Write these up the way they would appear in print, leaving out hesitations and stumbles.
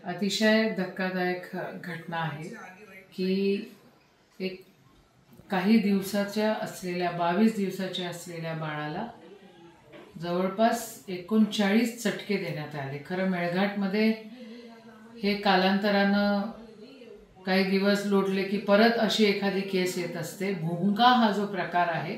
अतिशय धक्कादायक घटना आहे की एक काही दिवसाच्या असलेल्या 22 दिवसाच्या असलेल्या बाळाला जवळपास 39 चटके देण्यात आले। खरं मेळघाटमध्ये हे कालांतरानं काही दिवस लोटले की परत अशी एखादी केस येत असते। भुंगा हा जो प्रकार आहे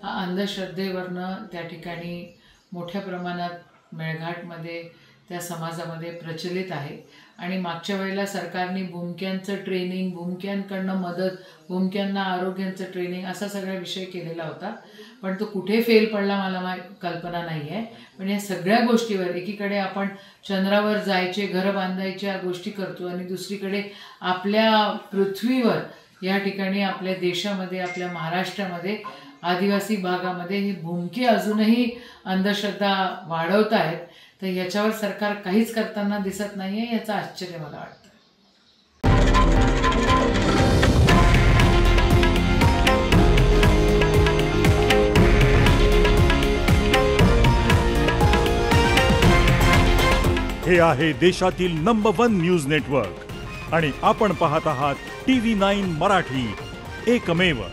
हा अंधश्रद्धेवरनं त्या ठिकाणी मोठ्या प्रमाणात मेळघाटमध्ये त्या समाजामध्ये प्रचलित आहे। आणि मागच्या वेळेला सरकारने भुंक्यांचं ट्रेनिंग, भुंक्यांकडनं मदत, भुंक्यांना आरोग्याचं ट्रेनिंग असा सगळा विषय केलेला होता, पण तो कुठे फेल पडला मला कल्पना नाही आहे। पण या सगळ्या गोष्टीवर एकीकडे आपण चंद्रावर जायचे, घर बांधायच्या गोष्टी करतो आणि दुसरीकडे आपल्या पृथ्वीवर या ठिकाणी आपल्या देशामध्ये, आपल्या महाराष्ट्रामध्ये आदिवासी भागामध्ये ही भुंकी अजूनही अंधश्रद्धा वाढवत आहेत। तर याच्यावर सरकार काहीच करताना दिसत नाहीये, याचं आश्चर्य मला वाटतं। हे आहे देशातील नंबर 1 न्यूज नेटवर्क आणि आपण पाहत आहात TV9 मराठी, एकमेव।